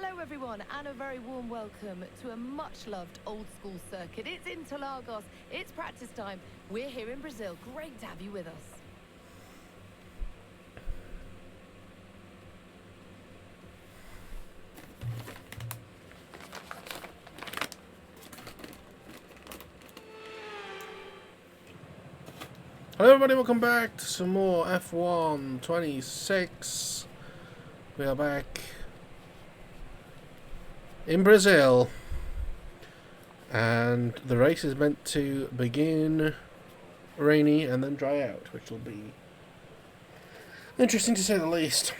Hello everyone, and a very warm welcome to a much-loved old-school circuit. It's Interlagos, it's practice time. We're here in Brazil. Great to have you with us. Hello everybody, welcome back to some more F1 26. We are back in Brazil, and the race is meant to begin rainy and then dry out, which will be interesting to say the least.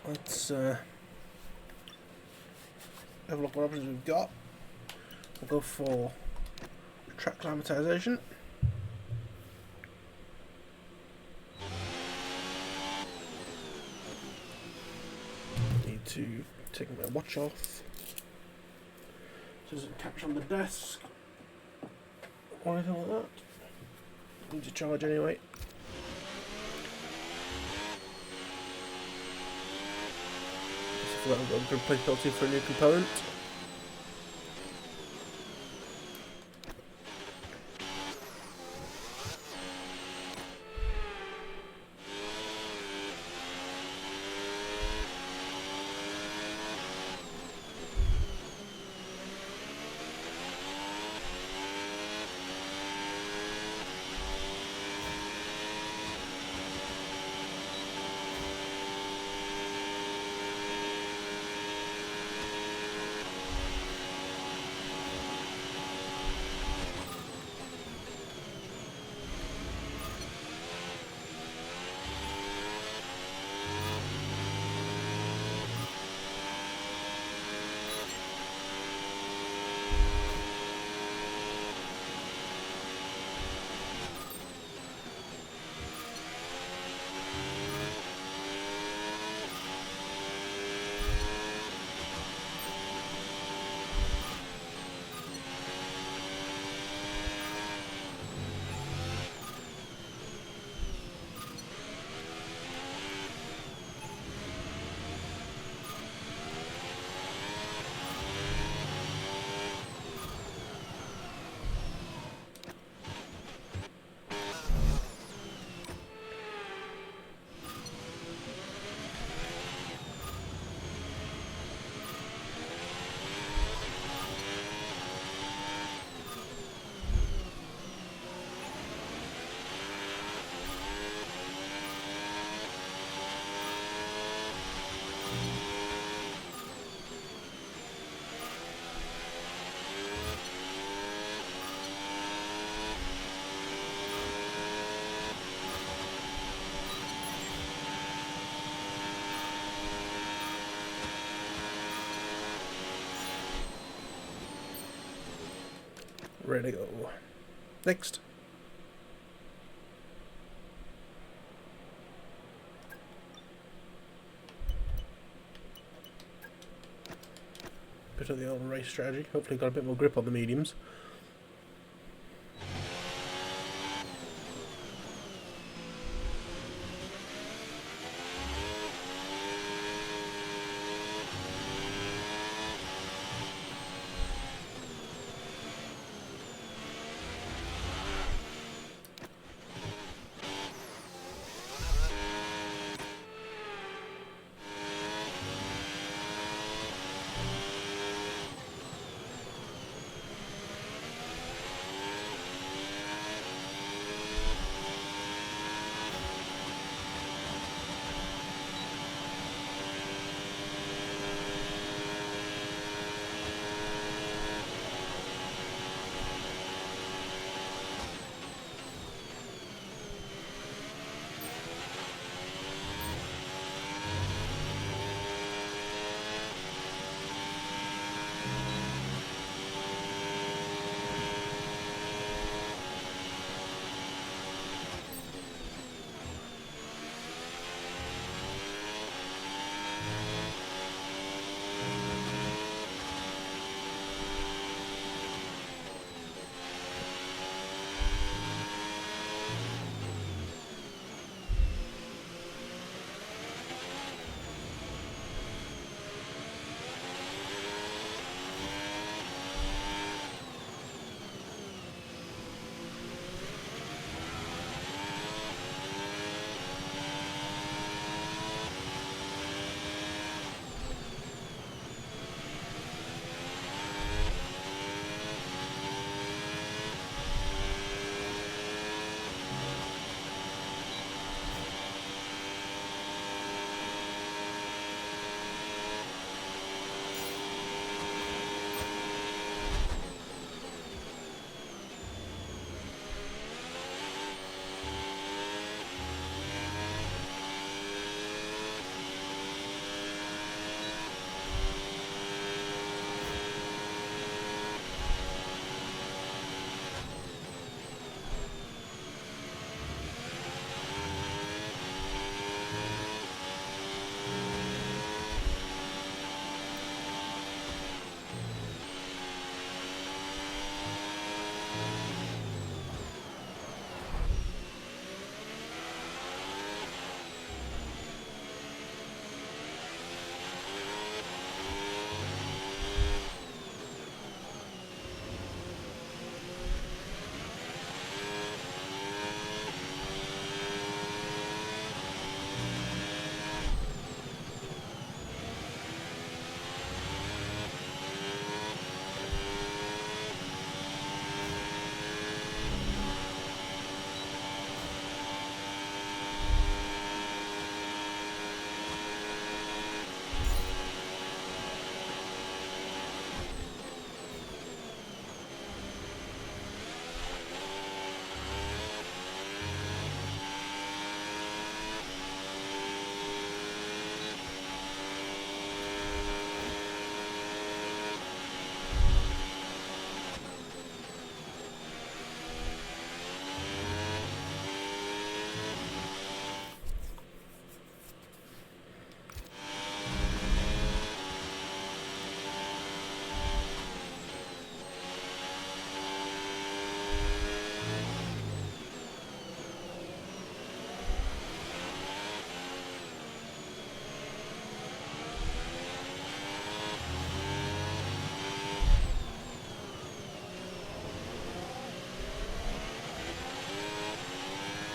Let's have a look what options we've got. We'll go for track climatization. Need to take my watch off so it doesn't catch on the desk or anything like that. Need to charge anyway. I forgot I've got a good replaceability for a new component. Ready to go. Next. Bit of the old race strategy. Hopefully got a bit more grip on the mediums.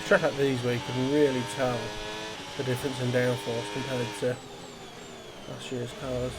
track like these where you can really tell the difference in downforce compared to last year's cars.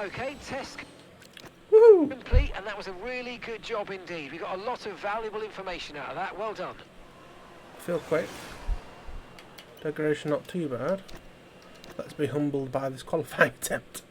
Okay, test Woohoo! complete, and that was a really good job indeed. We got a lot of valuable information out of that. Well done. Feel quick. Decoration not too bad. Let's be humbled by this qualifying attempt.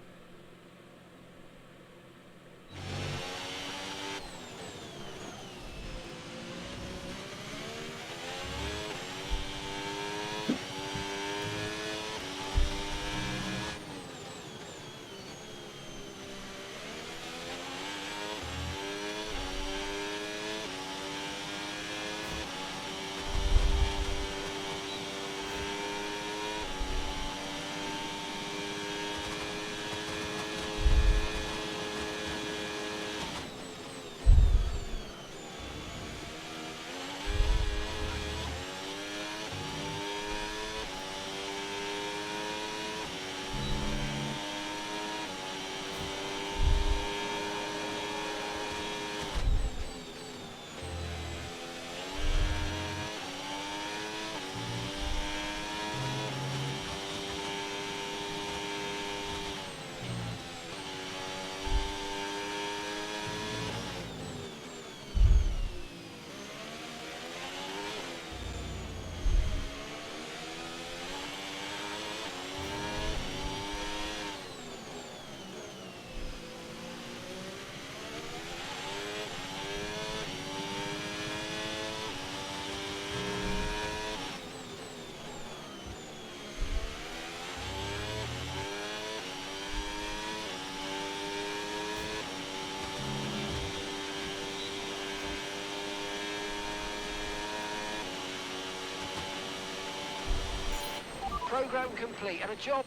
Program complete and a job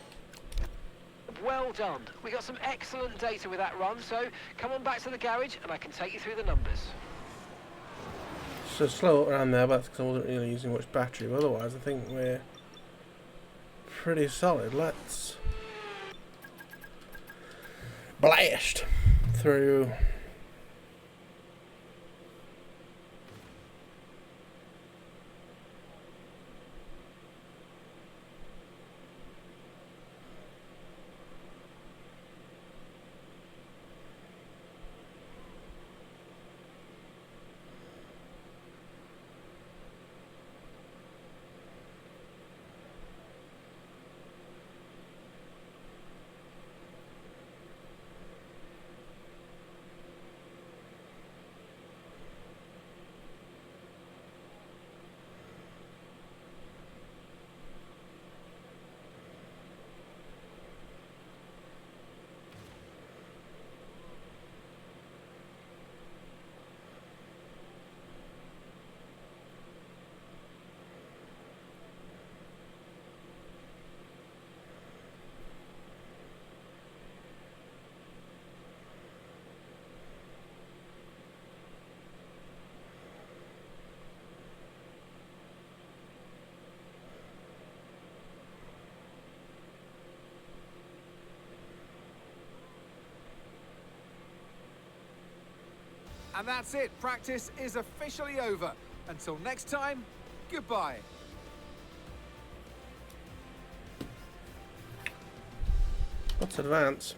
well done. We got some excellent data with that run, so come on back to the garage and I can take you through the numbers. So slow up around there, but that's because I wasn't really using much battery. But otherwise, I think we're pretty solid. Let's blast through. And that's it. Practice is officially over. Until next time, goodbye. Let's advance.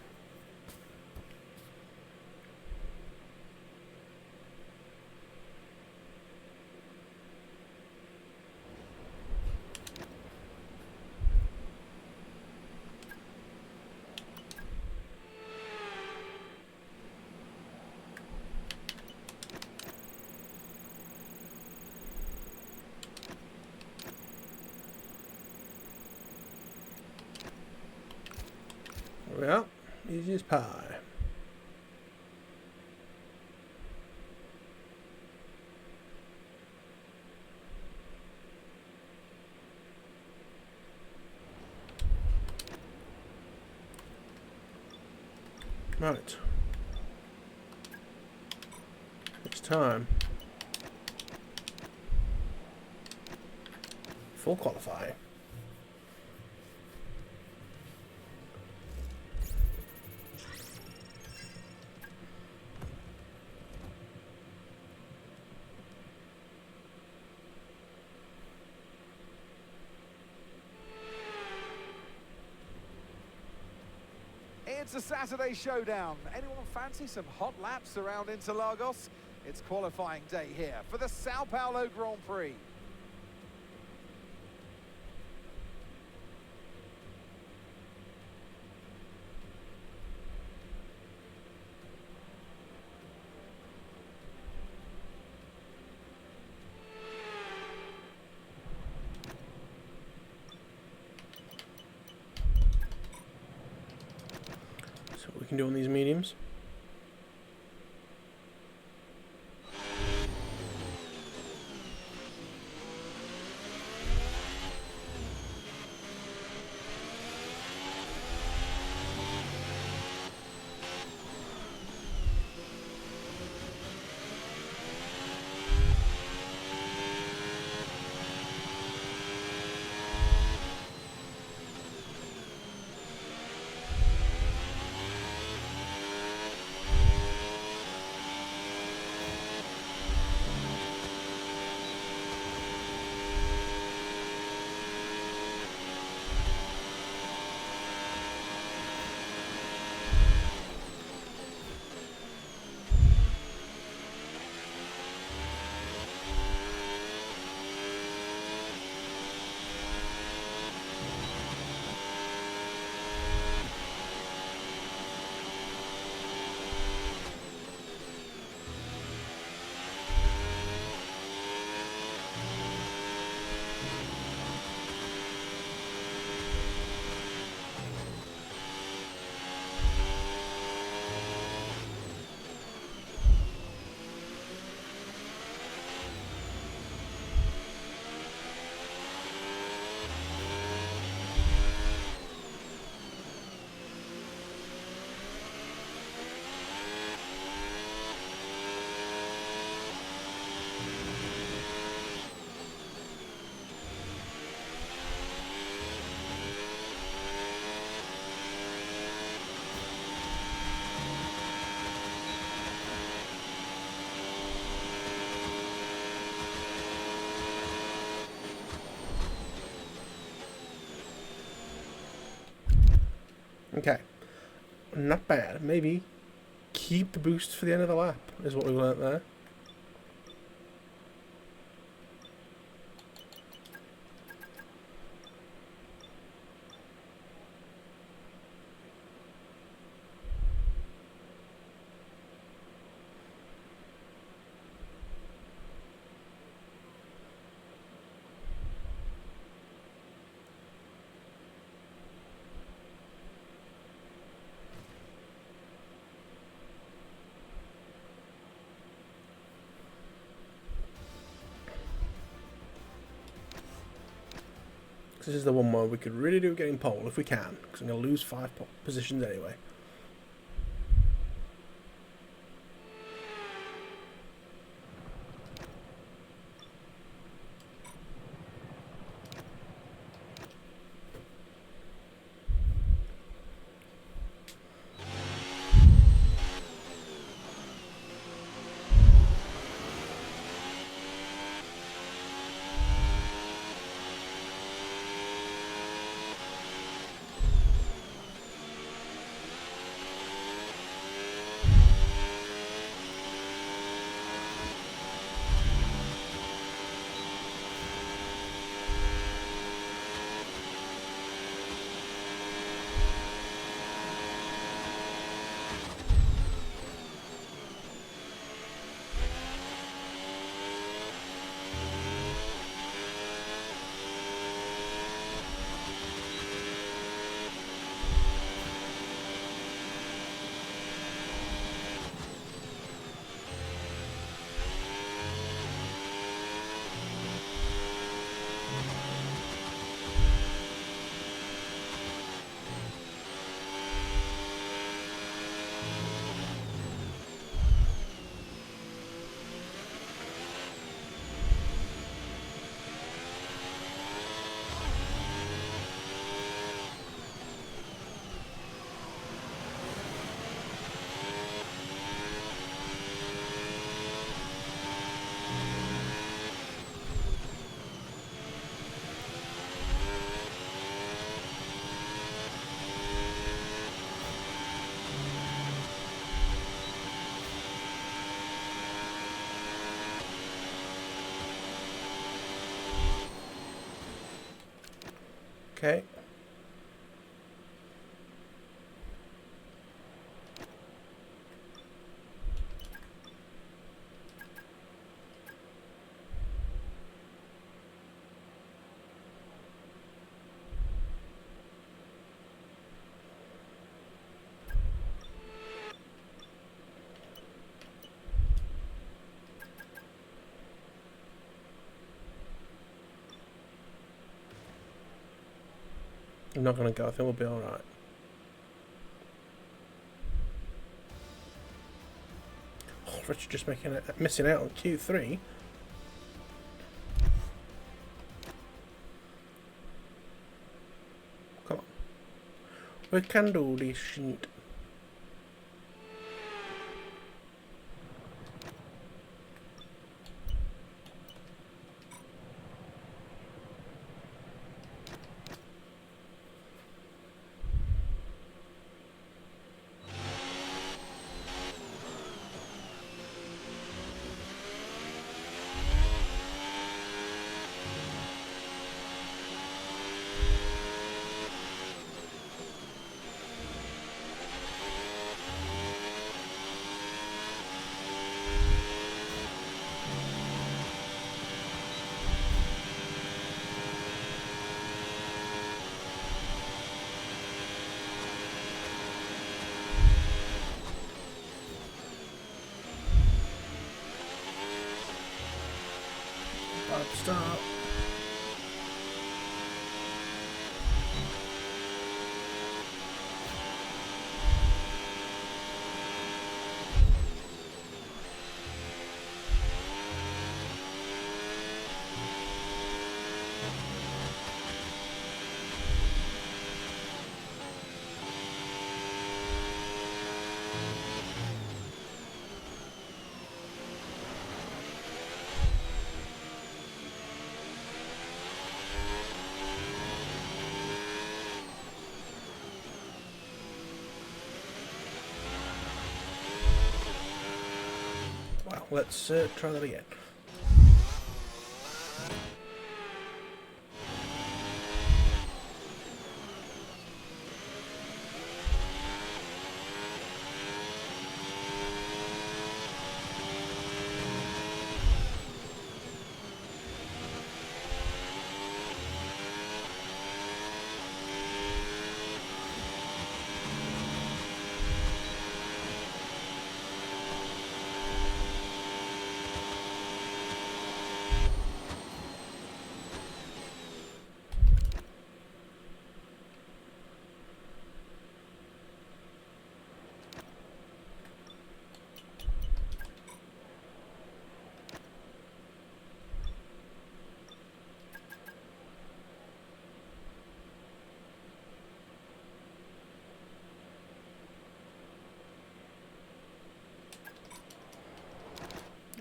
There we are. Easy as pie. Right. It's time. Full qualify. It's a Saturday showdown. Anyone fancy some hot laps around Interlagos? It's qualifying day here for the Sao Paulo Grand Prix. We can do on these mediums. not bad. Maybe keep the boost for the end of the lap is what we learnt there. This is the one where we could really do getting pole if we can, because I'm going to lose 5 positions anyway. Okay. I'm not going to go. I think we'll be alright. Oh, Richard just missing out on Q3. Come on. We can do this shit. Start. let's try that again.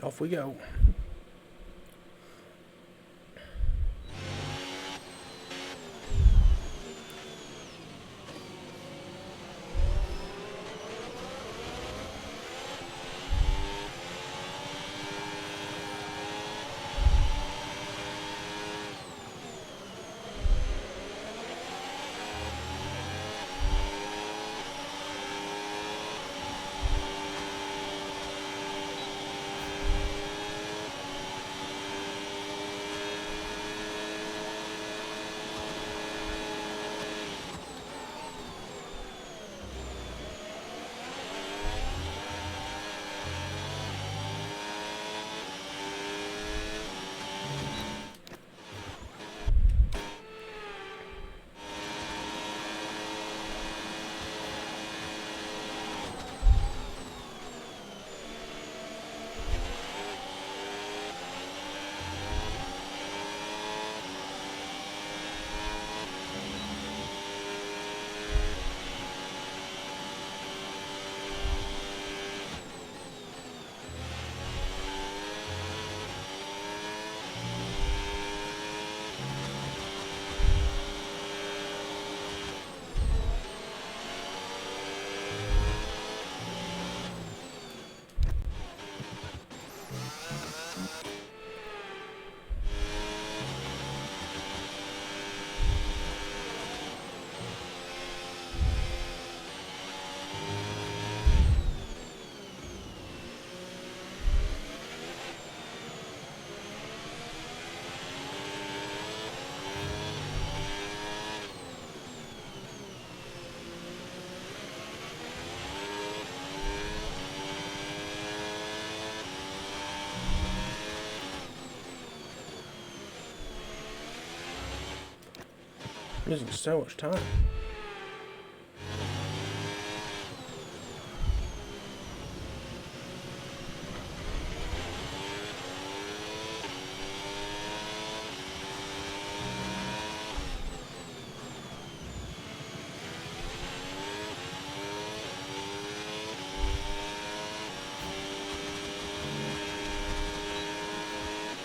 Off we go. Losing so much time.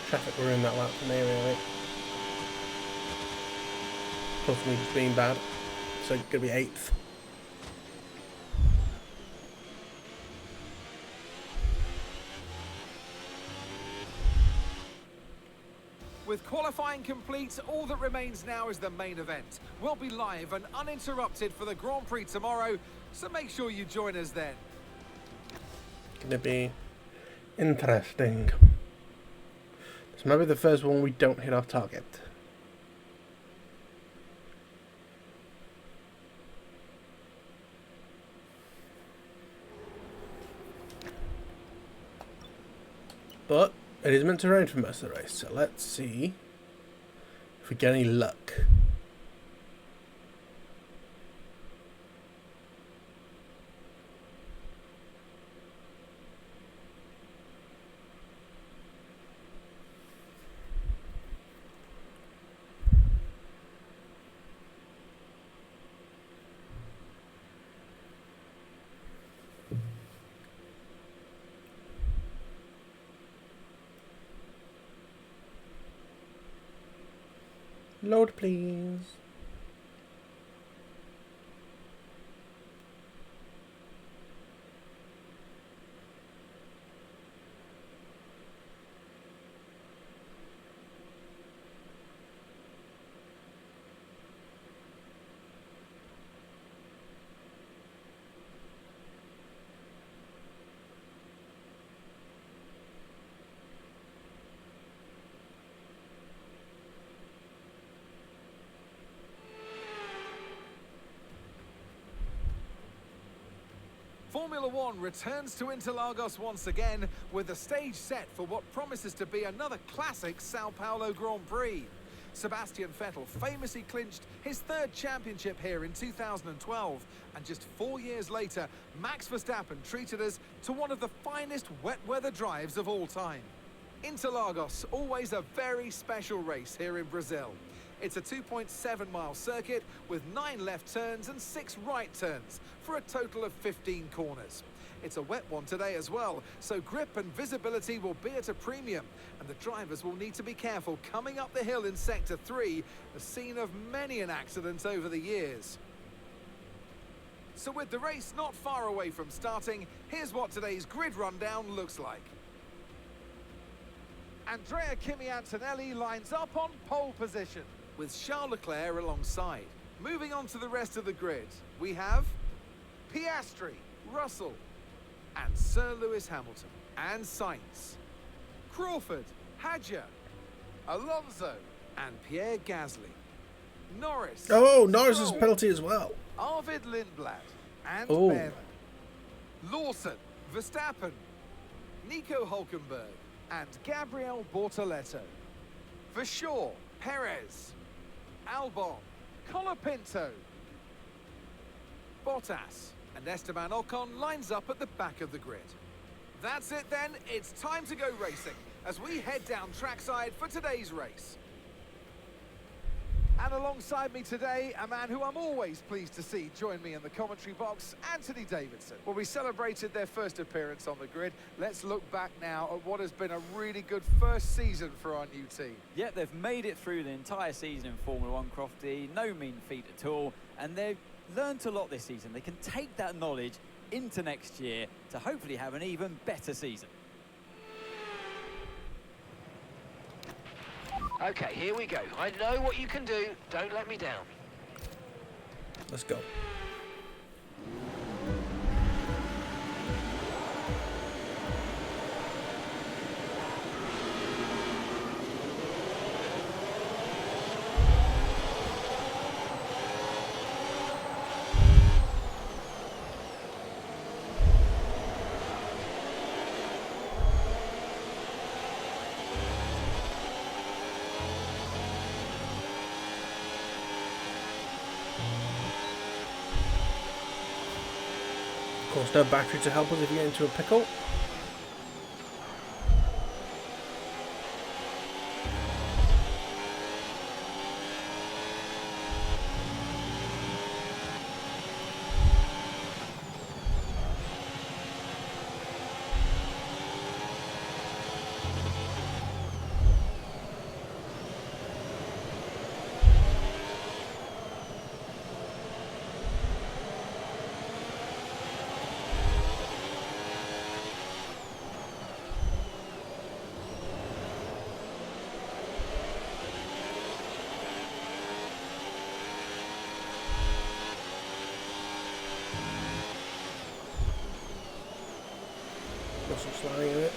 Traffic were in that lap for me, really. Plus me just being bad, so gonna be 8th. With qualifying complete, all that remains now is the main event. We'll be live and uninterrupted for the Grand Prix tomorrow, so make sure you join us then. Gonna be interesting. This might be the first one we don't hit our target. But it is meant to rain for most of the race, so let's see if we get any luck. Load, please. Formula One returns to Interlagos once again with the stage set for what promises to be another classic Sao Paulo Grand Prix. Sebastian Vettel famously clinched his third championship here in 2012, and just 4 years later, Max Verstappen treated us to one of the finest wet weather drives of all time. Interlagos, always a very special race here in Brazil. It's a 2.7-mile circuit with 9 left turns and 6 right turns for a total of 15 corners. It's a wet one today as well, so grip and visibility will be at a premium, and the drivers will need to be careful coming up the hill in Sector 3, the scene of many an accident over the years. So with the race not far away from starting, here's what today's grid rundown looks like. Andrea Kimi Antonelli lines up on pole position, with Charles Leclerc alongside. Moving on to the rest of the grid, we have Piastri, Russell, and Sir Lewis Hamilton, and Sainz, Crawford, Hadjar, Alonso, and Pierre Gasly, Norris. Oh, Norris is a Stroll, penalty as well. Arvid Lindblad, and Oh. Behrman, Lawson, Verstappen, Nico Hulkenberg, and Gabriel Bortoleto, Verschoor, Perez, Albon, Colapinto, Bottas, and Esteban Ocon lines up at the back of the grid. That's it then, it's time to go racing as we head down trackside for today's race. And alongside me today, a man who I'm always pleased to see join me in the commentary box, Anthony Davidson. Well, we celebrated their first appearance on the grid. Let's look back now at what has been a really good first season for our new team. Yeah, they've made it through the entire season in Formula One, Crofty. No mean feat at all. And they've learnt a lot this season. They can take that knowledge into next year to hopefully have an even better season. Okay, here we go. I know what you can do. Don't let me down. Let's go. Of course, no battery to help us if you get into a pickle. Got some sliding in it.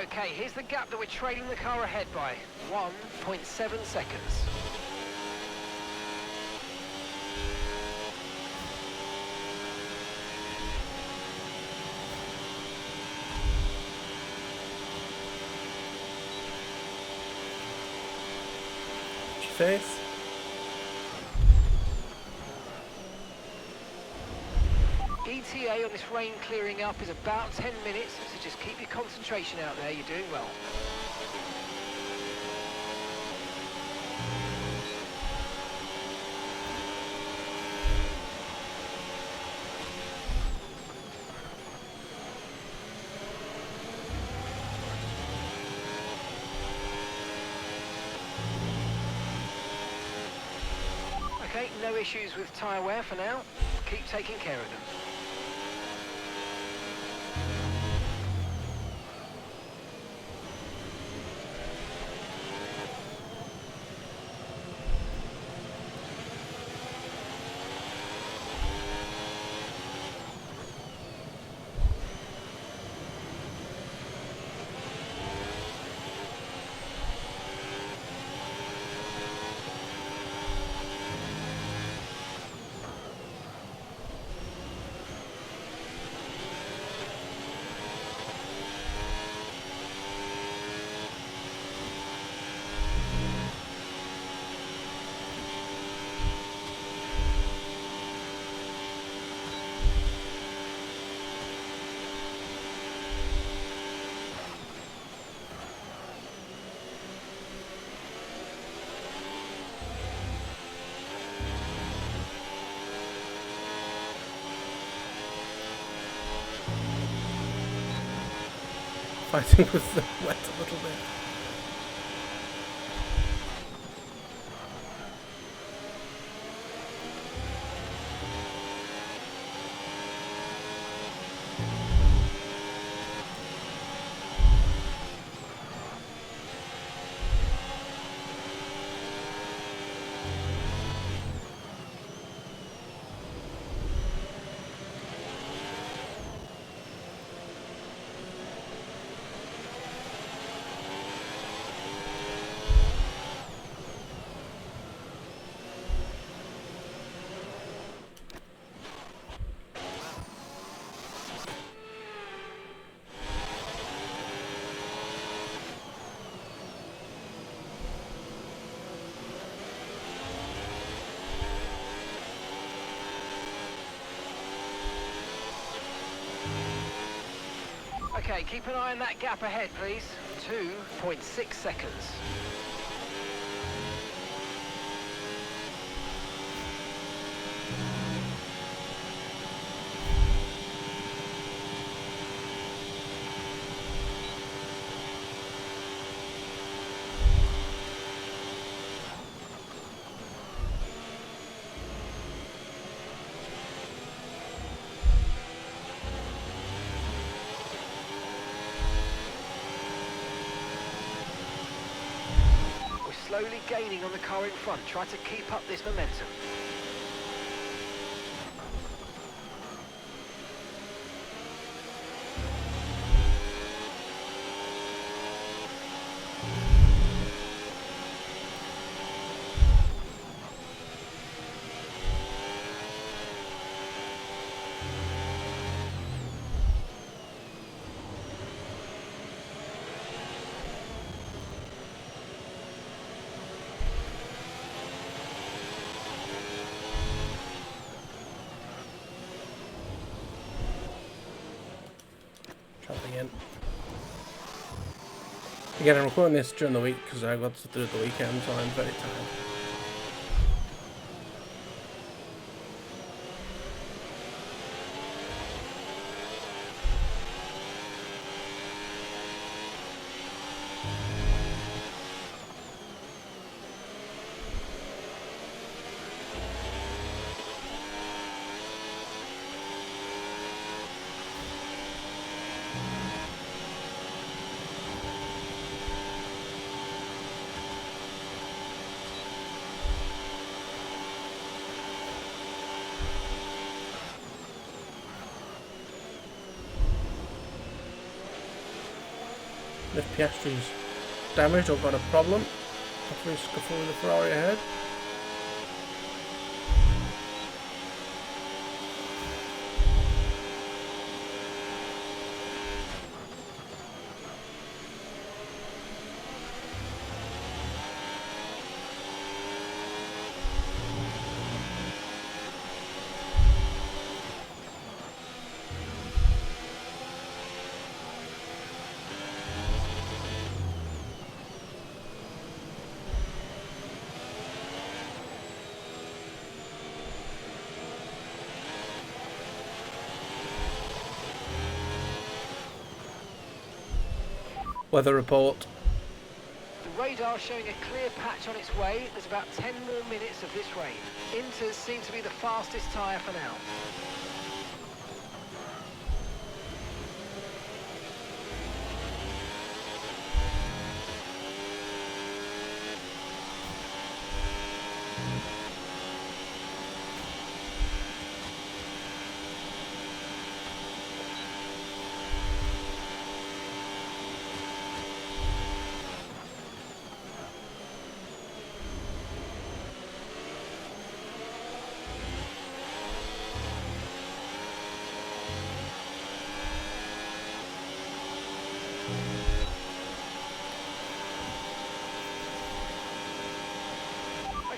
Okay, here's the gap that we're trailing the car ahead by. 1.7 seconds. Face. ETA on this rain clearing up is about 10 minutes, so just keep your concentration out there, you're doing well. Okay, no issues with tyre wear for now. Keep taking care of them. Fighting with the wet a little bit. Okay, keep an eye on that gap ahead, please. 2.6 seconds. Slowly gaining on the car in front. Try to keep up this momentum. Again, I'm recording this during the week because I got to do it the weekend, so I'm very tired. If Piastri's damaged or got a problem, hopefully scuffle with the Ferrari ahead. Weather report. The radar showing a clear patch on its way. There's about 10 more minutes of this rain. Inters seem to be the fastest tyre for now.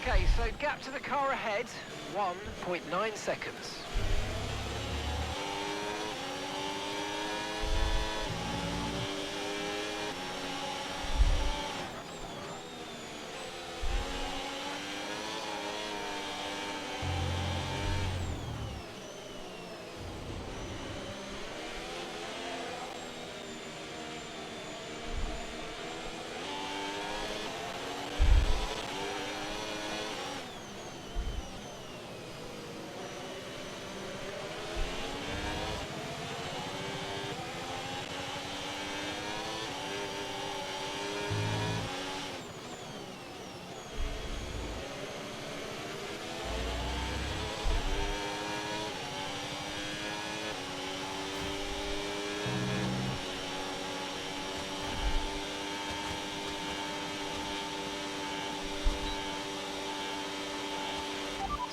Okay, so gap to the car ahead, 1.9 seconds.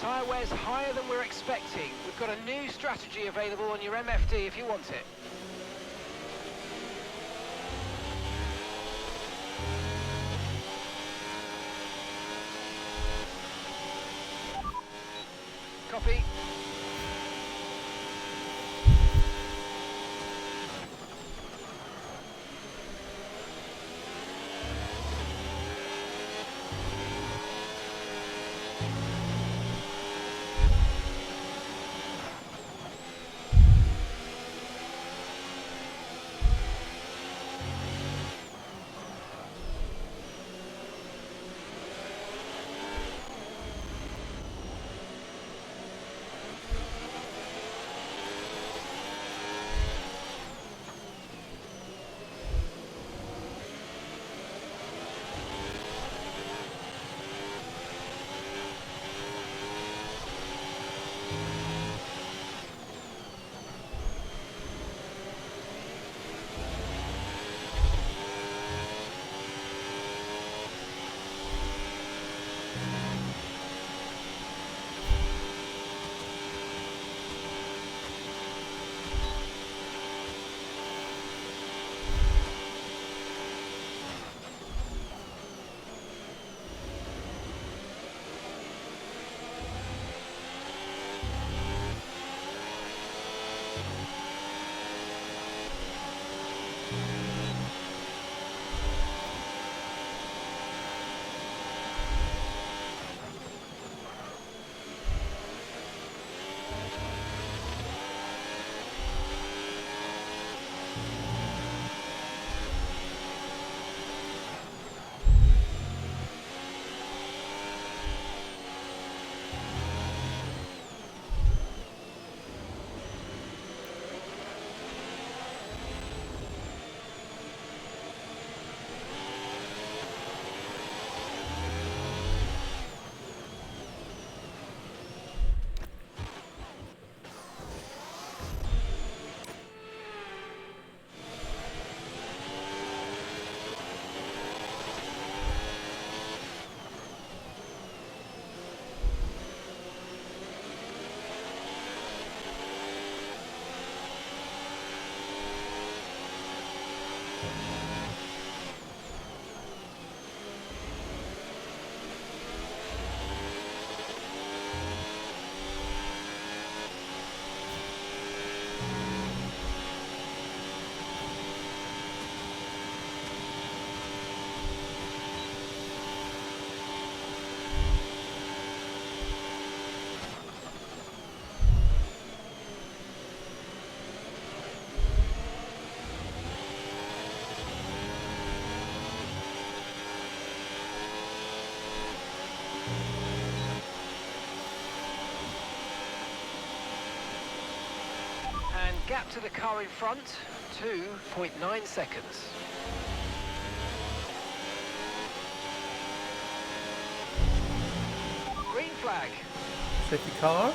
Tyre wear's higher than we're expecting. We've got a new strategy available on your MFD if you want it. Copy. Gap to the car in front, 2.9 seconds. Green flag. Safety car.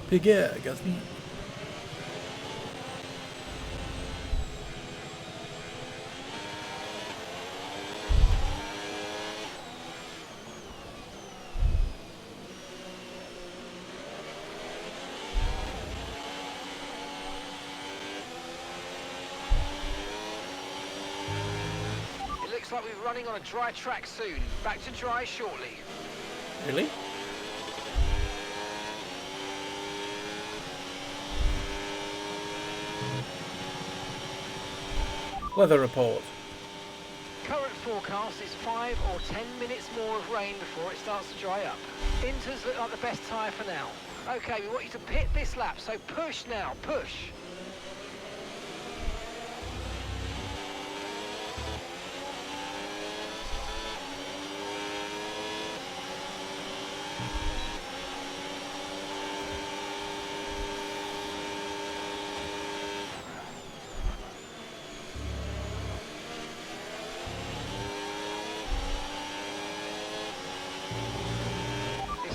Pierre Gasly. Looks like we're running on a dry track soon. Back to dry shortly. Really? Weather report. Current forecast is 5 or 10 minutes more of rain before it starts to dry up. Inters look like the best tyre for now. Okay, we want you to pit this lap, so push now, push.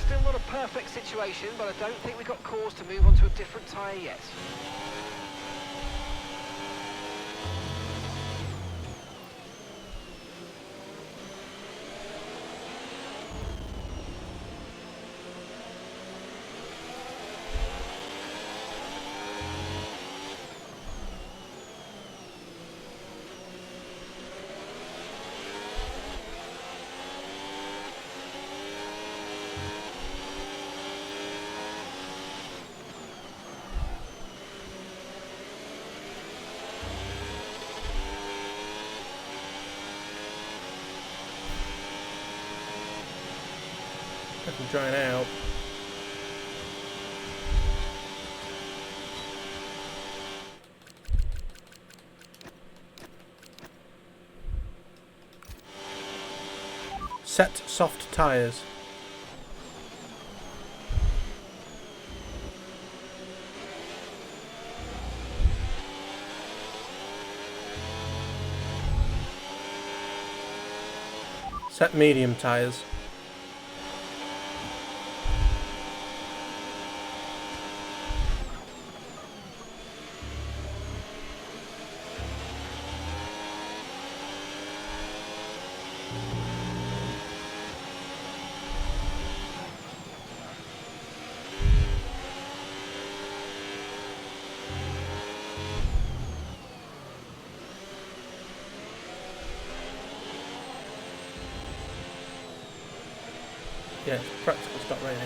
Still not a perfect situation, but I don't think we've got cause to move on to a different tyre yet. Drying out. Set soft tyres. Set medium tyres. Yeah, it's practical, stop raining.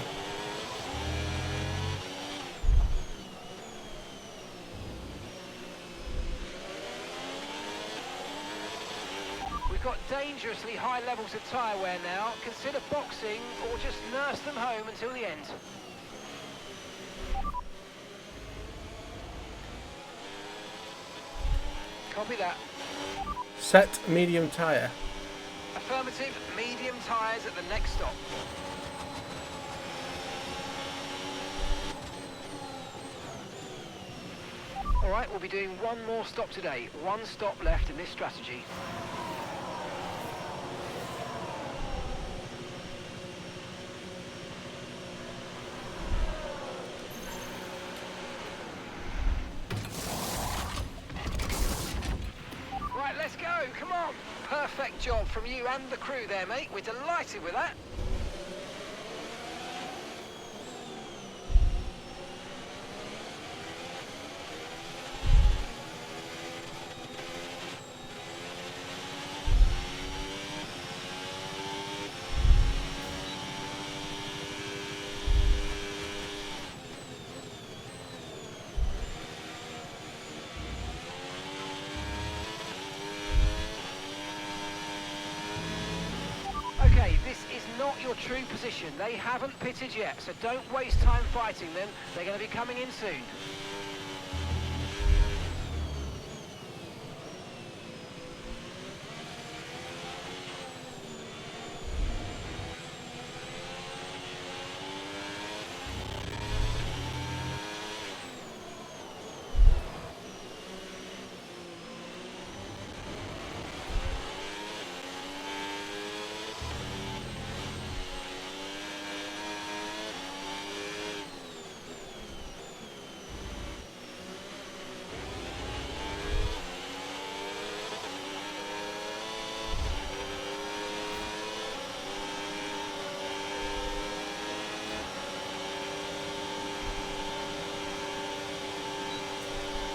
We've got dangerously high levels of tyre wear now. Consider boxing or just nurse them home until the end. Copy that. Set medium tyre. Affirmative, medium tyres at the next stop. Alright, we'll be doing one more stop today. One stop left in this strategy. Right, let's go, come on! Perfect job from you and the crew there, mate. We're delighted with that. Okay, this is not your true position. They haven't pitted yet, so don't waste time fighting them. They're going to be coming in soon.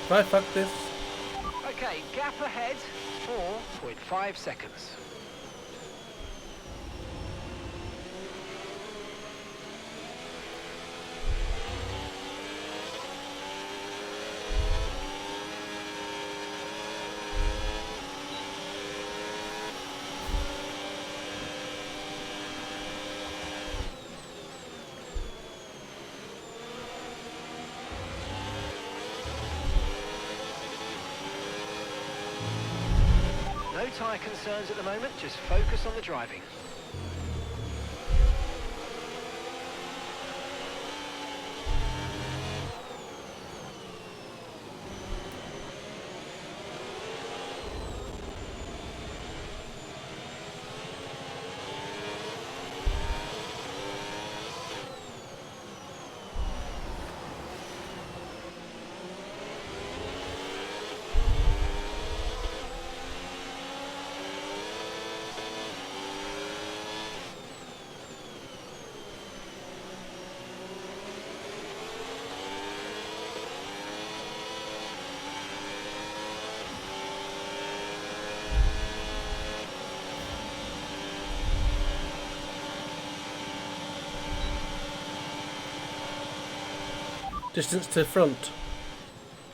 Right, fuck this. Okay, gap ahead, 4.5 seconds. No tyre concerns at the moment, just focus on the driving. Distance to front.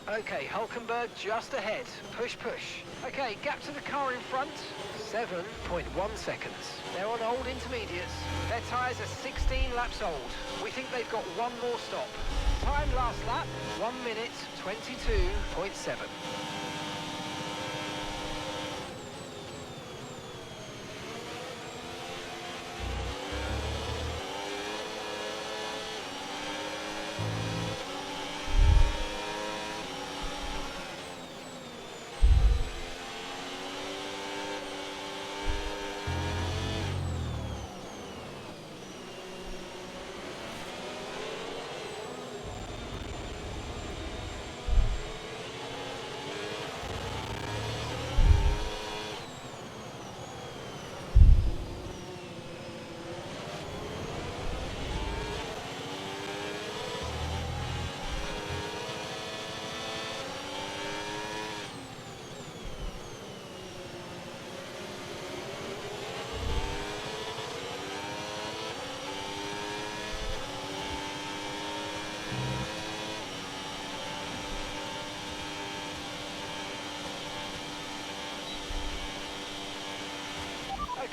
Okay, Hulkenberg just ahead. Push, push. Okay, gap to the car in front, 7.1 seconds. They're on old intermediates. Their tyres are 16 laps old. We think they've got one more stop. Time last lap, 1 minute, 22.7.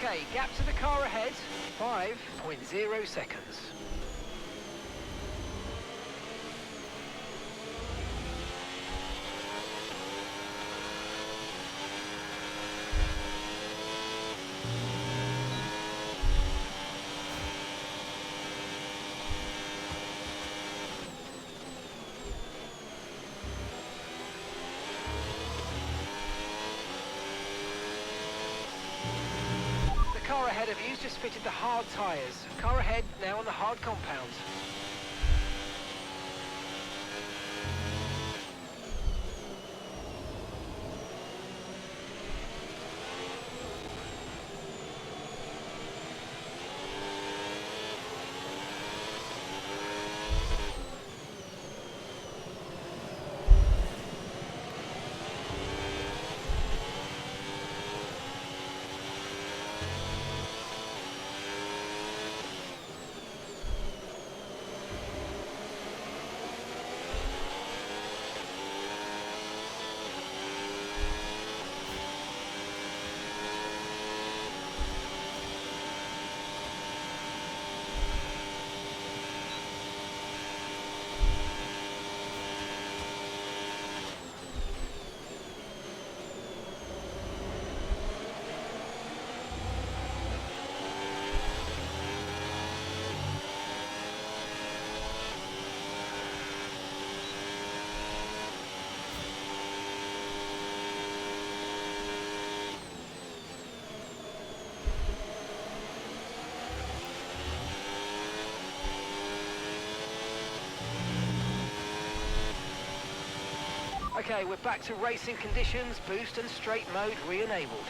Okay, gap to the car ahead, 5.0 seconds. Car ahead of you's just fitted the hard tyres. Car ahead now on the hard compound. Okay, we're back to racing conditions, boost and straight mode re-enabled.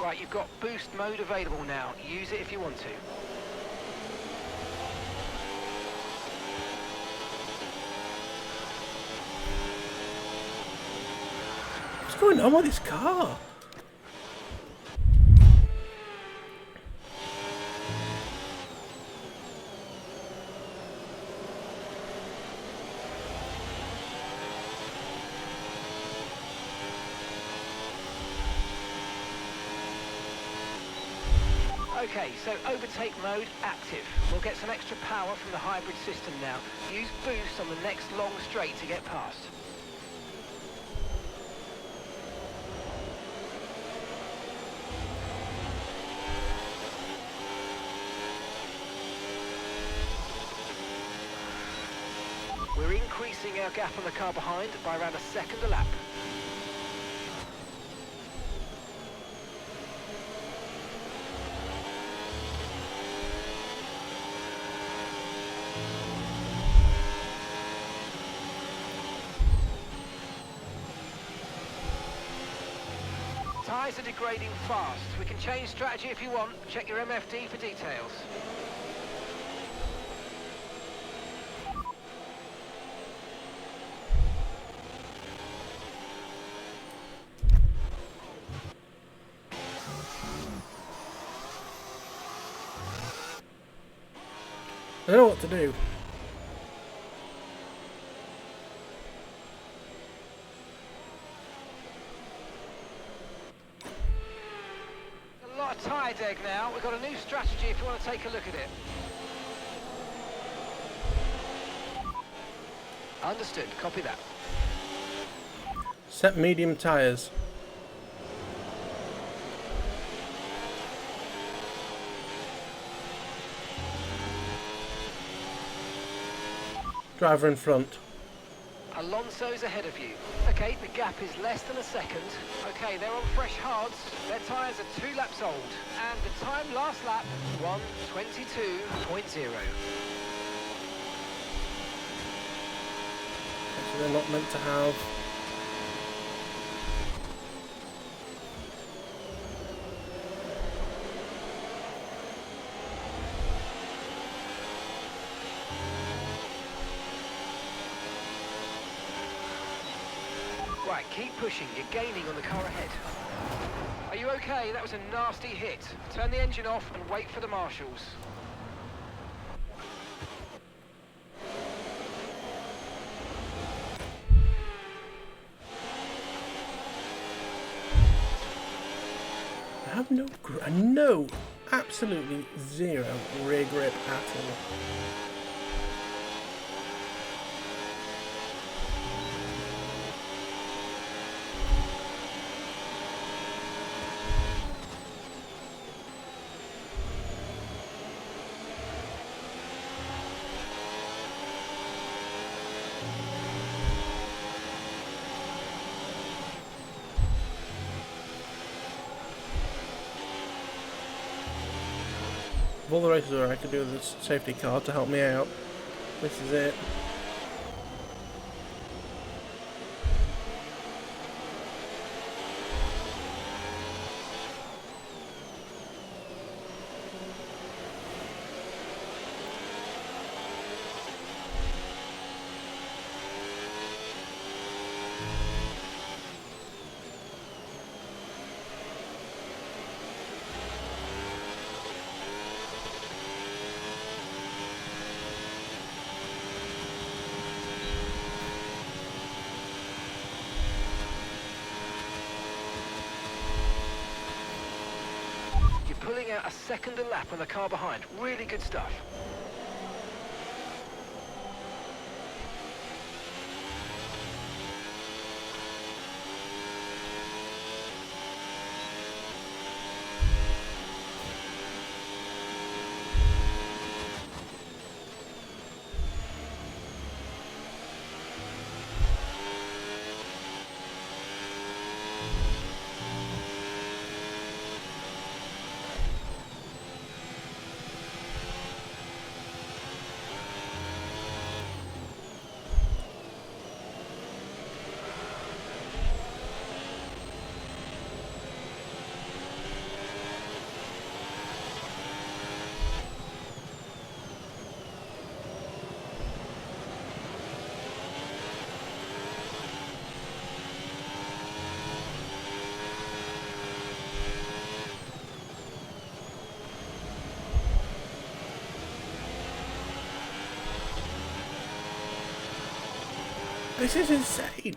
Right, you've got boost mode available now. Use it if you want to. What's going on with this car? Okay, so overtake mode active. We'll get some extra power from the hybrid system now. Use boost on the next long straight to get past. We're increasing our gap on the car behind by around a second a lap. Tyres are degrading fast. We can change strategy if you want. Check your MFD for details. I don't know what to do. A lot of tyre deg now. We've got a new strategy if you want to take a look at it. Understood. Copy that. Set medium tyres. Driver in front. Alonso's ahead of you. Okay, the gap is less than a second. Okay, they're on fresh hards. Their tyres are 2 laps old. And the time last lap, 1:22.0. So they're not meant to have. Right, keep pushing. You're gaining on the car ahead. Are you okay? That was a nasty hit. Turn the engine off and wait for the marshals. I have no, absolutely zero rear grip at all. Of all the races where I could do with this safety car to help me out, this is it. Pulling out a second a lap on the car behind. Really good stuff. This is insane.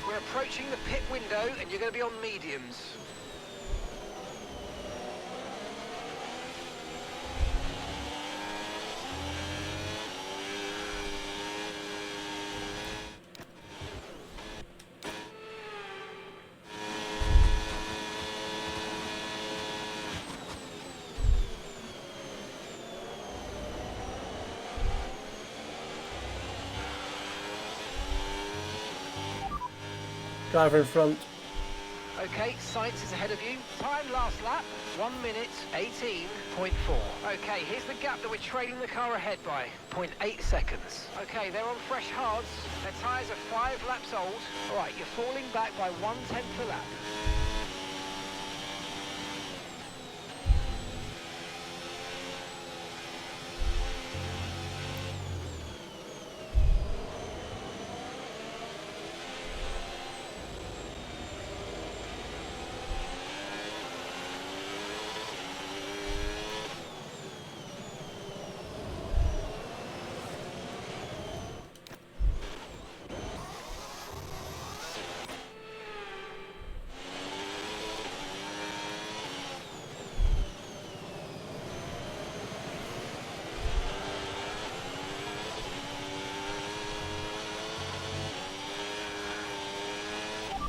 We're approaching the pit window and you're going to be on mediums. Driver in front. Okay, Sainz is ahead of you. Time last lap, 1 minute 18.4. Okay, here's the gap that we're trailing the car ahead by, 0.8 seconds. Okay, they're on fresh hards. Their tyres are 5 laps old. All right, you're falling back by 1/10 a lap.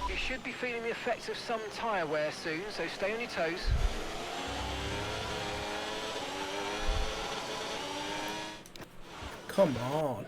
You should be feeling the effects of some tyre wear soon, so stay on your toes. Come on.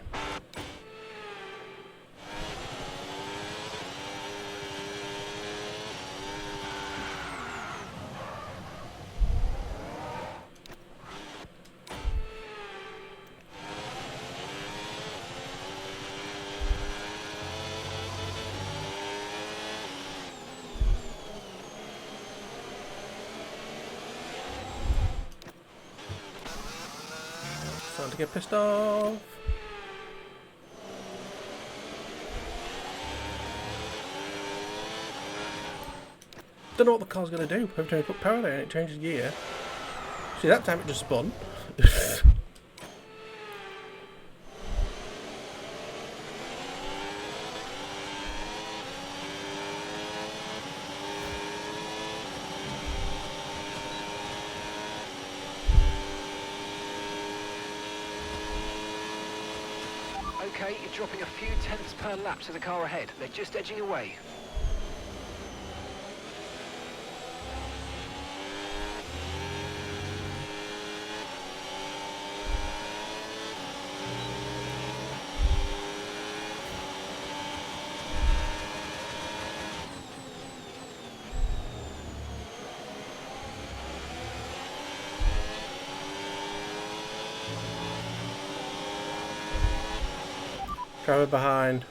Starting to get pissed off. Don't know what the car's going to do. Every time you put power there and it changes gear. See, that time it just spun. Okay, you're dropping a few tenths per lap to the car ahead. They're just edging away. Driver behind.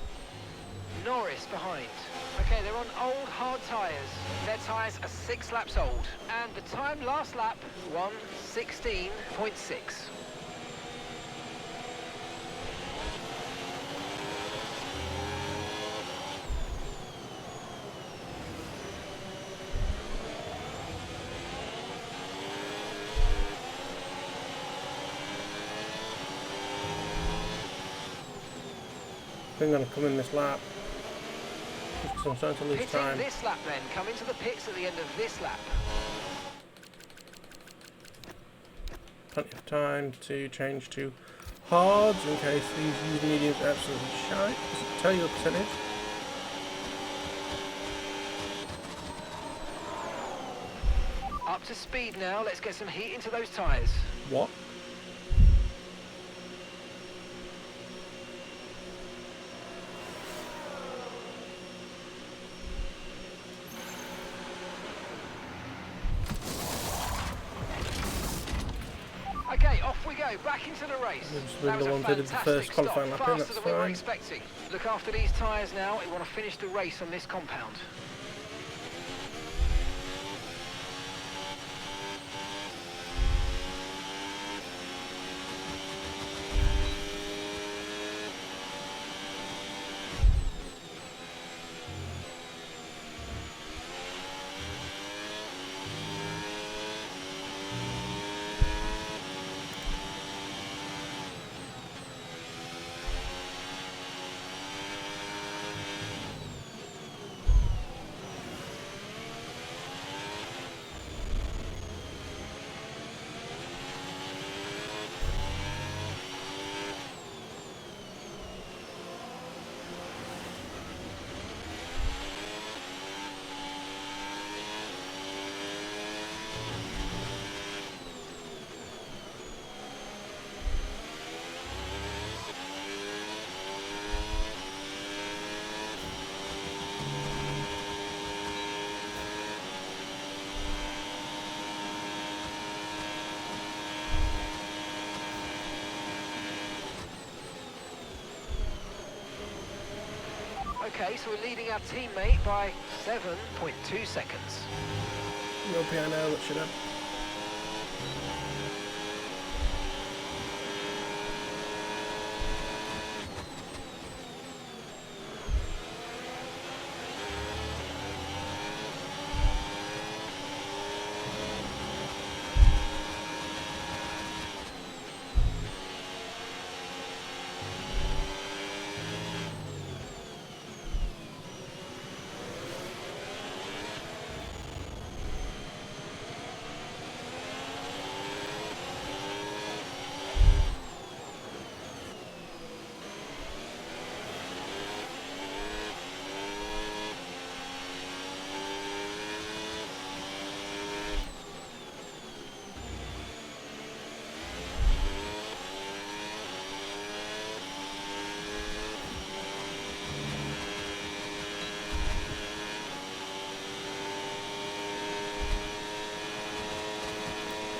Norris behind. Okay, they're on old hard tyres. Their tyres are 6 laps old. And the time last lap, 1:16.6. I'm going to come in this lap. Because I'm starting to lose Pitting time. this lap then. Come into the pits at the end of this lap. Plenty of time to change to hards in case these use mediums are absolutely shite. Does it tell you the percentage? Up to speed now. Let's get some heat into those tyres. What? go, back into the race. Just That was the a one that did the first fantastic qualifying stop, lap in, faster that's than we were fine. expecting. Look after these tyres now, we want to finish the race on this compound. Okay, so we're leading our teammate by 7.2 seconds. No piano, that should have.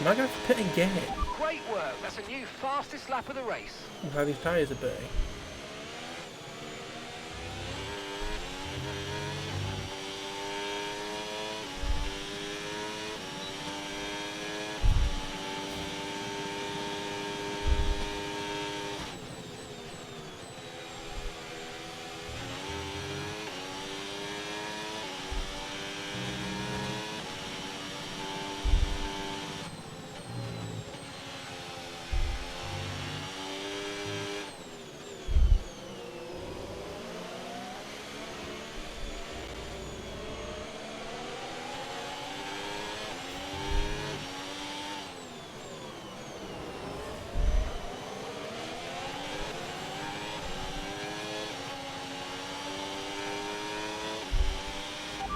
Am I going for pit again? Great work, that's a new fastest lap of the race. How these tyres are burning.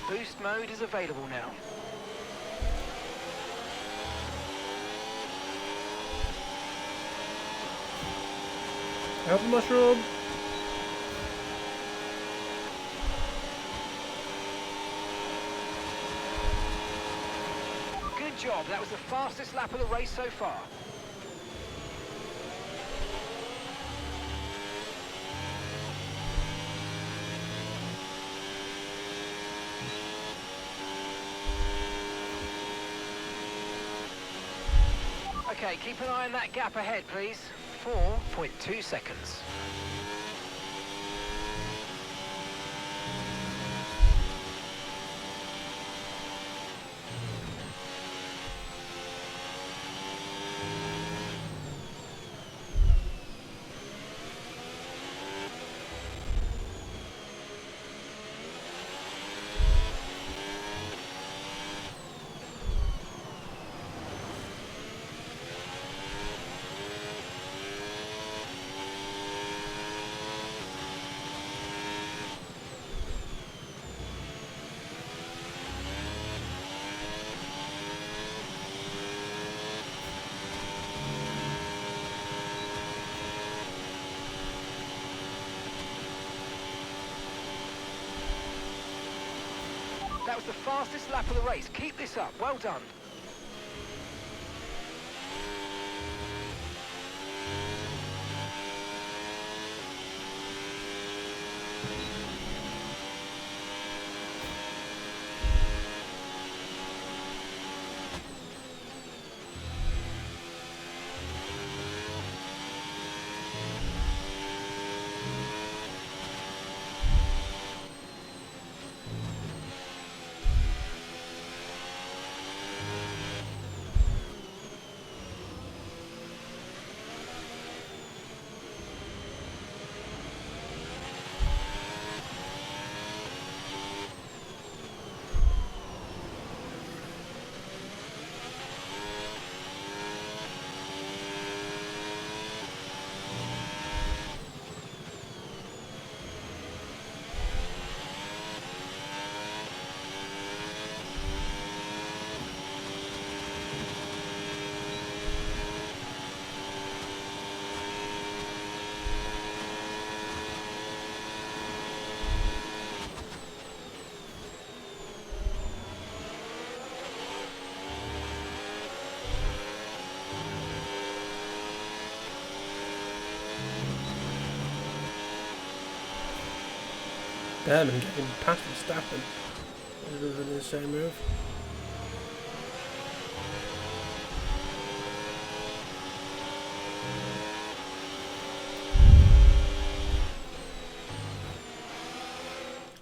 Boost mode is available now. Apple mushroom! Good job, that was the fastest lap of the race so far. Okay, keep an eye on that gap ahead, please. 4.2 seconds. That was the fastest lap of the race. Keep this up. Well done. Behrman getting past Verstappen. In the same move.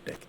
Dick.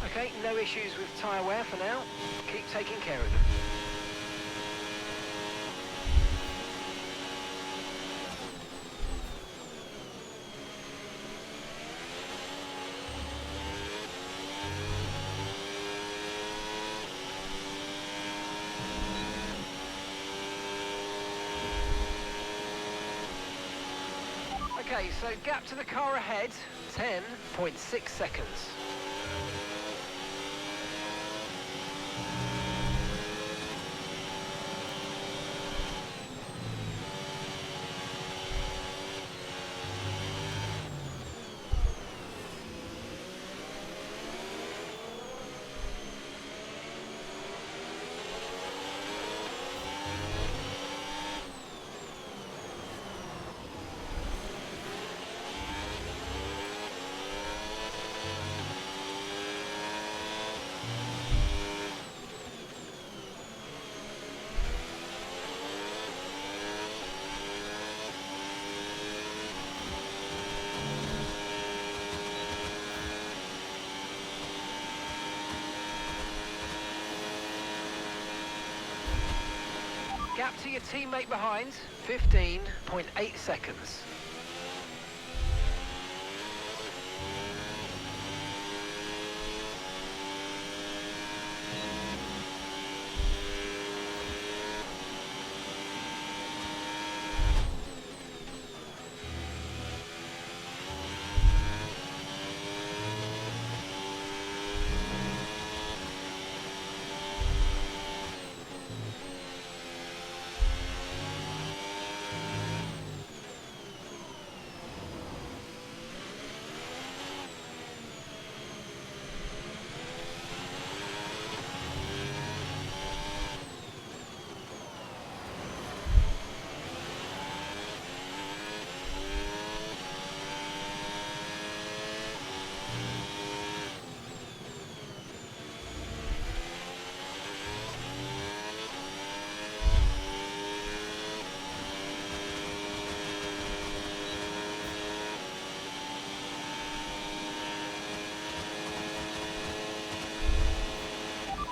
Okay, no issues with tyre wear for now. Keep taking care of them. Okay, so gap to the car ahead, 10.6 seconds. Gap to your teammate behind, 15.8 seconds.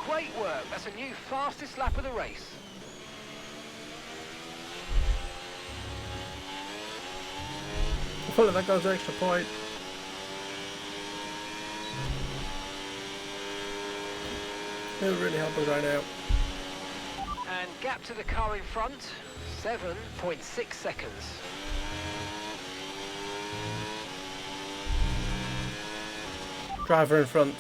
Great work, that's a new fastest lap of the race. I feel like that goes an extra point. It would really help us right now. And gap to the car in front, 7.6 seconds. Driver in front.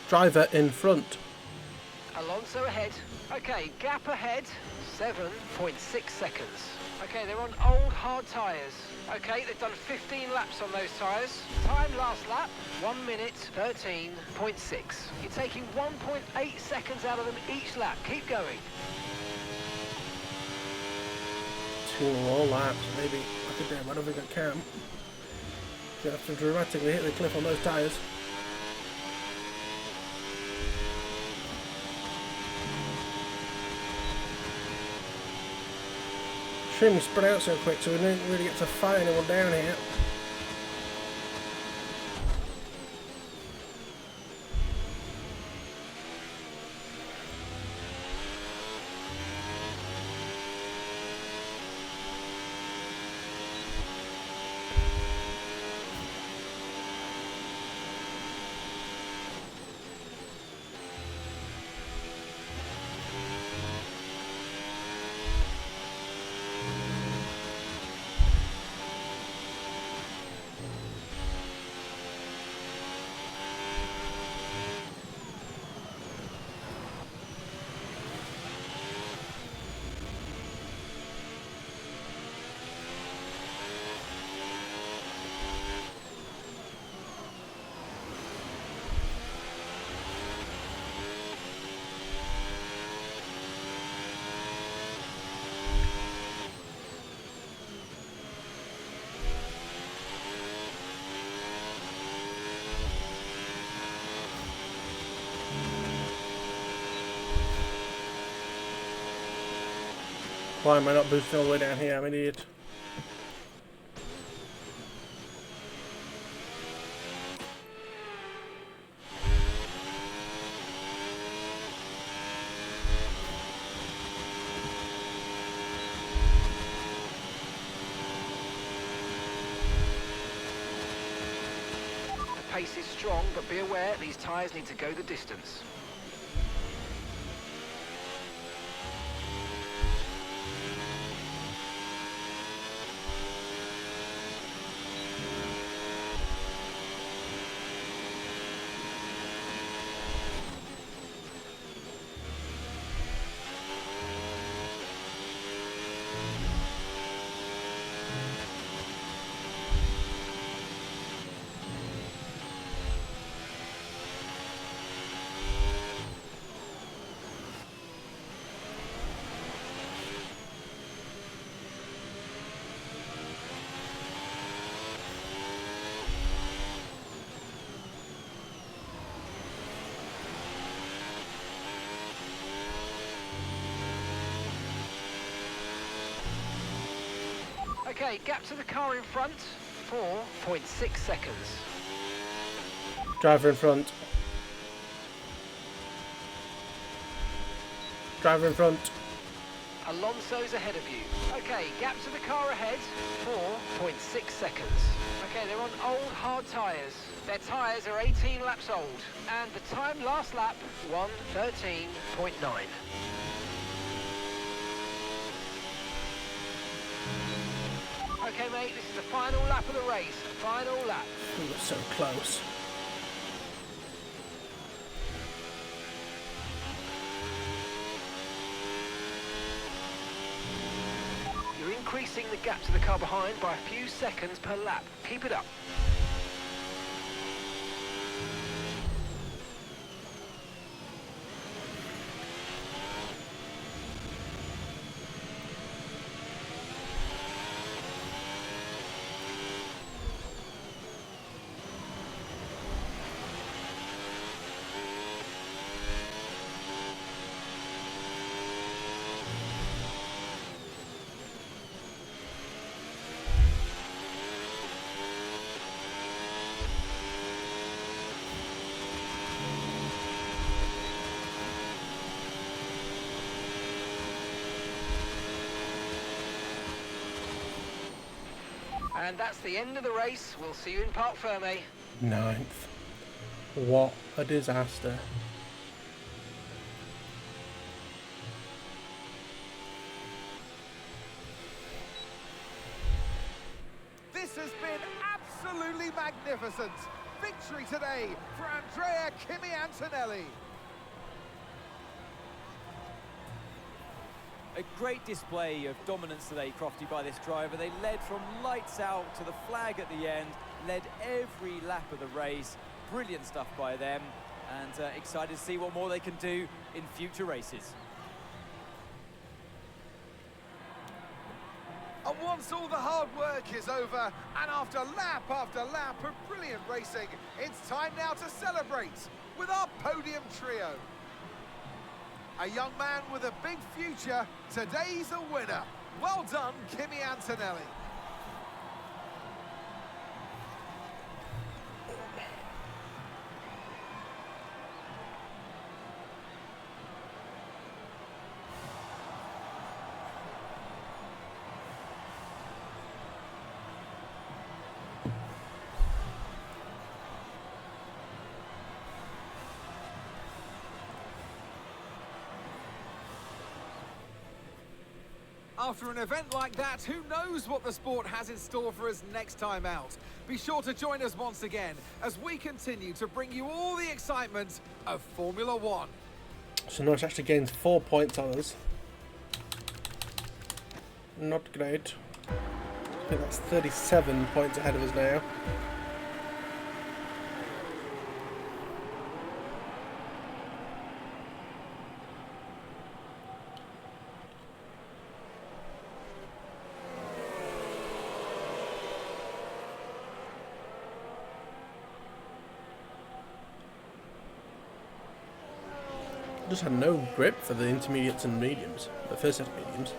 Driver in front. Alonso ahead. Okay, gap ahead, 7.6 seconds. Okay, they're on old hard tyres. Okay, they've done 15 laps on those tyres. Time last lap, 1 minute 13.6. You're taking 1.8 seconds out of them each lap. Keep going. 2 more laps, maybe. I don't think I can. You have to dramatically hit the cliff on those tyres. Shame we spread out so quick, so we didn't really get to fight anyone down here. Why am I not boosting all the way down here? I'm an idiot. The pace is strong, but be aware these tyres need to go the distance. Okay, gap to the car in front, 4.6 seconds. Driver in front. Driver in front. Alonso's ahead of you. Okay, gap to the car ahead, 4.6 seconds. Okay, they're on old hard tyres. Their tyres are 18 laps old. And the time last lap, 1:13.9. Okay, mate, this is the final lap of the race. Final lap. We were so close. You're increasing the gap to the car behind by a few seconds per lap. Keep it up. And that's the end of the race. We'll see you in Parc Fermé. 9th. What a disaster. This has been absolutely magnificent. Victory today for Andrea Kimi Antonelli. A great display of dominance today, Crofty, by this driver. They led from lights out to the flag at the end, led every lap of the race. Brilliant stuff by them, and excited to see what more they can do in future races. And once all the hard work is over, and after lap of brilliant racing, it's time now to celebrate with our podium trio. A young man with a big future, today's a winner. Well done, Kimi Antonelli. After an event like that, who knows what the sport has in store for us next time out? Be sure to join us once again as we continue to bring you all the excitement of Formula One. So Norris actually gains 4 points on us. Not great. I think that's 37 points ahead of us now. Just had no grip for the intermediates and mediums, the first set of mediums.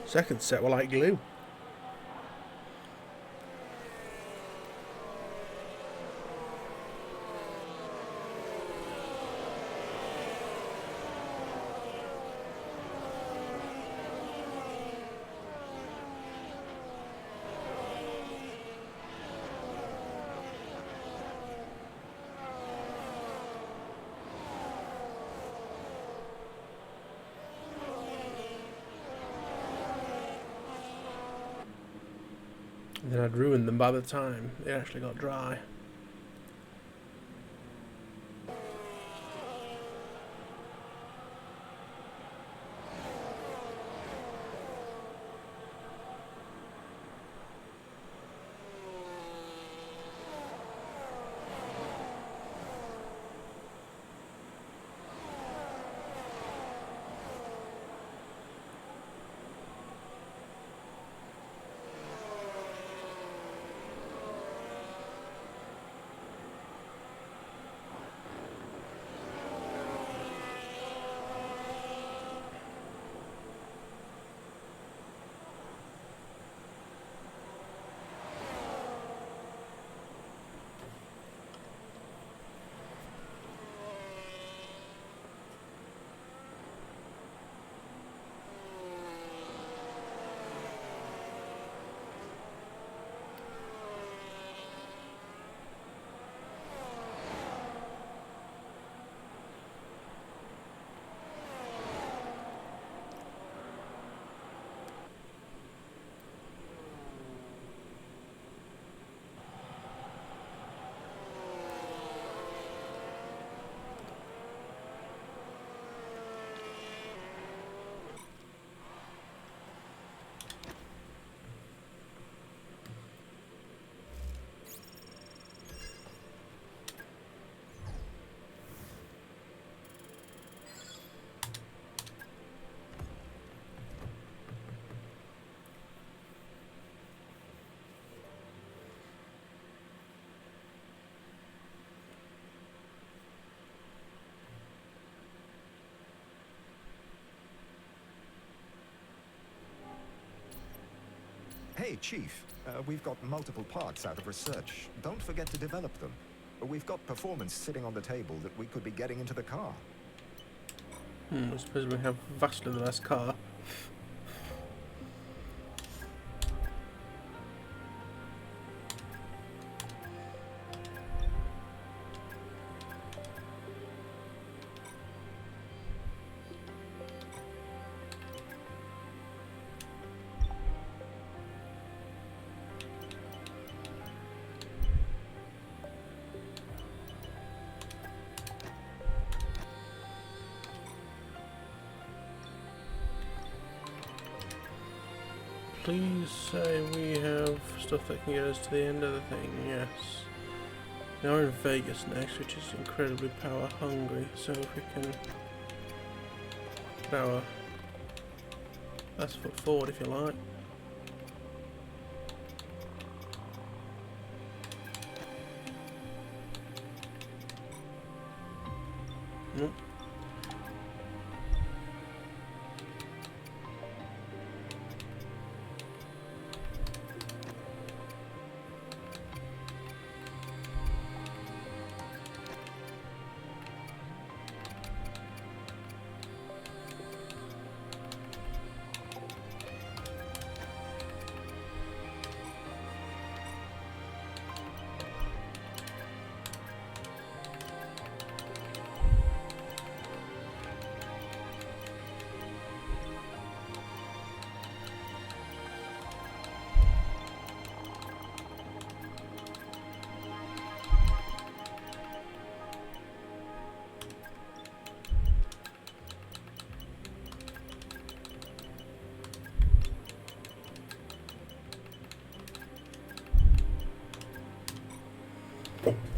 Second set were like glue. Then I'd ruined them by the time they actually got dry. Hey, Chief. We've got multiple parts out of research. Don't forget to develop them. We've got performance sitting on the table that we could be getting into the car. I suppose we have vastly the best car. Please say we have stuff that can get us to the end of the thing. Yes. We are in Vegas next, which is incredibly power hungry, so if we can put our best foot forward, if you like. Nope.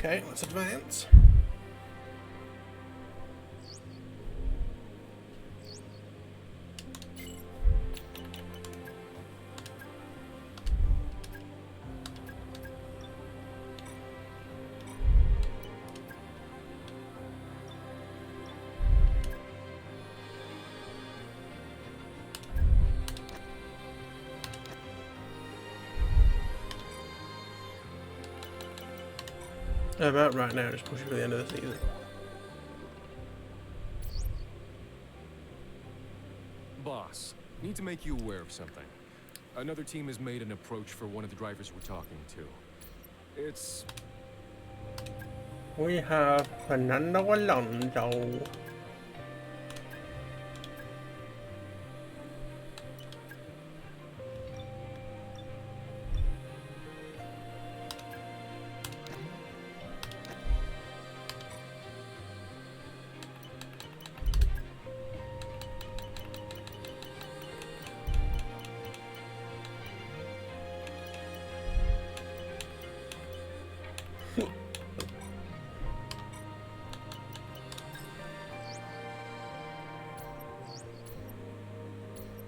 Okay, let's advance. About right now, just pushing for the end of the season. Boss, need to make you aware of something. Another team has made an approach for one of the drivers we're talking to. It's... We have Fernando Alonso.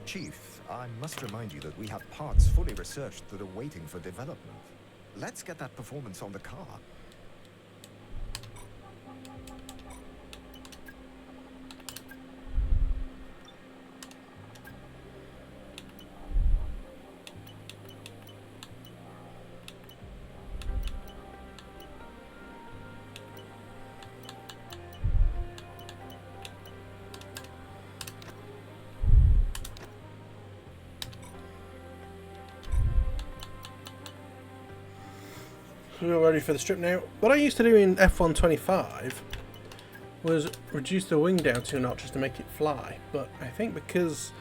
Chief, I must remind you that we have parts fully researched that are waiting for development. Let's get that performance on the car. We're ready for the strip now. What I used to do in F125 was reduce the wing down 2 notches to make it fly, but I think because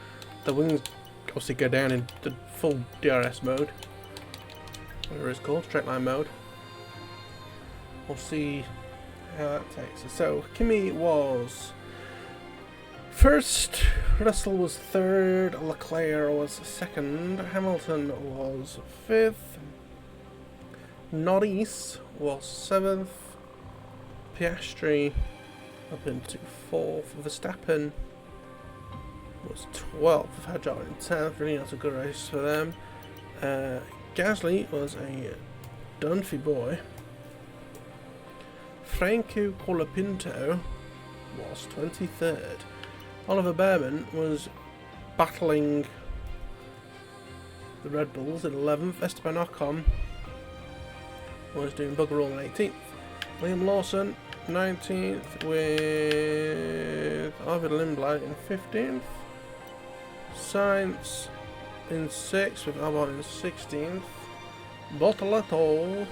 the wings obviously go down in the full DRS mode, whatever it's called, straight line mode, we'll see how that takes us. So Kimi was first, Russell was third, Leclerc was second, Hamilton was fifth, Norris was 7th, Piastri up into 4th, Verstappen was 12th, Hadjar in 10th, really not a good race for them. Gasly was a Dunphy boy. Franco Colapinto was 23rd. Oliver Behrman was battling the Red Bulls in 11th, Esteban Ocon was doing bugger all in 18th. William Lawson 19th with Arvid Lindblad in 15th. Sainz in 6th with Albon in 16th. Bortoletto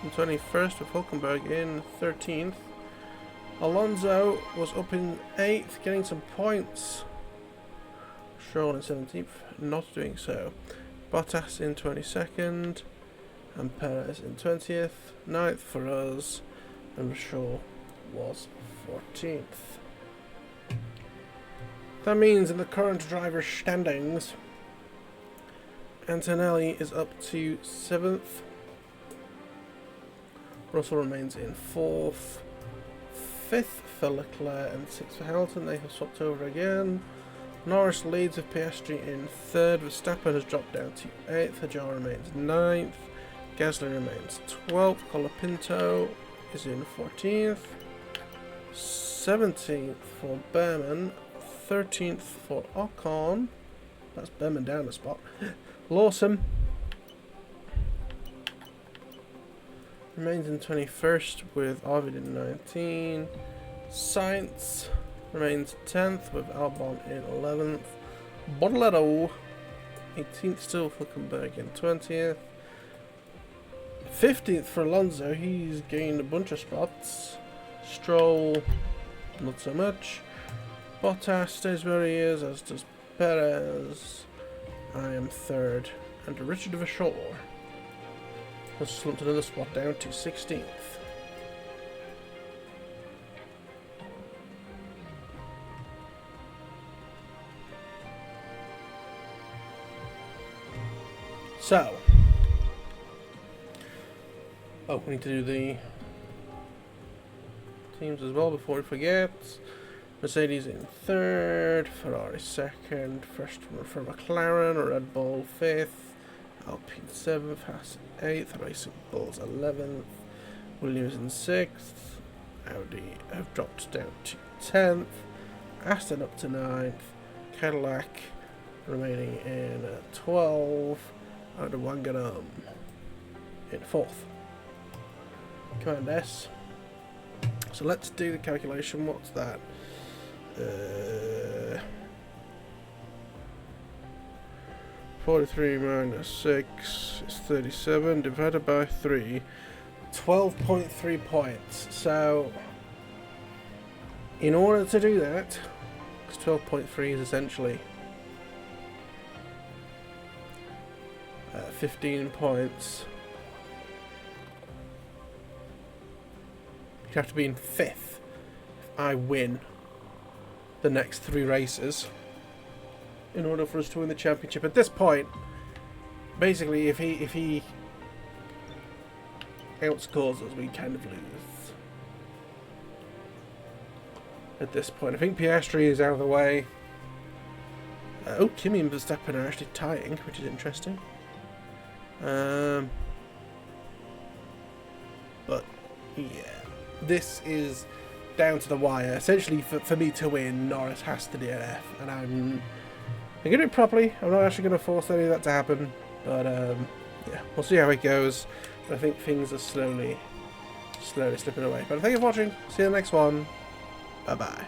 in 21st with Hulkenberg in 13th. Alonso was up in 8th, getting some points. Stroll in 17th, not doing so. Bottas in 22nd. And Perez in 20th, 9th for us, and Verschoor was 14th. That means in the current driver standings, Antonelli is up to 7th, Russell remains in 4th, 5th for Leclerc and 6th for Hamilton, they have swapped over again. Norris leads with Piastri in 3rd, Verstappen has dropped down to 8th, Hadjar remains 9th. Gasly remains 12th, Colapinto is in 14th, 17th for Behrman, 13th for Ocon, that's Behrman down a spot, Lawson remains in 21st with Arvid in 19th, Sainz remains 10th with Albon in 11th, Bortoletto 18th still for Hulkenberg in 20th, 15th for Alonso, he's gained a bunch of spots. Stroll, not so much. Bottas stays where he is, as does Perez. I am 3rd. And Richard Verschoor has slumped another spot down to 16th. So, we need to do the teams as well before we forget. Mercedes in 3rd, Ferrari 2nd, first one for McLaren, Red Bull 5th, Alpine 7th, Haas 8th, Racing Bulls 11th, Williams in 6th, Audi have dropped down to 10th, Aston up to 9th, Cadillac remaining in 12th, and Wangernumb in 4th. Command S. So let's do the calculation. What's that? 43 minus 6 is 37 divided by 3. 12.3 points. So in order to do that, because 12.3 is essentially 15 points, you'd have to be in 5th if I win the next 3 races in order for us to win the championship. At this point, basically, if he outscores us, we kind of lose. At this point, I think Piastri is out of the way. Oh, Kimi and Verstappen are actually tying, which is interesting. But yeah, this is down to the wire. Essentially, for me to win, Norris has to DNF, and I'm going to do it properly. I'm not actually going to force any of that to happen, but yeah, we'll see how it goes. But I think things are slowly slipping away. But thank you for watching. See you in the next one. Bye bye.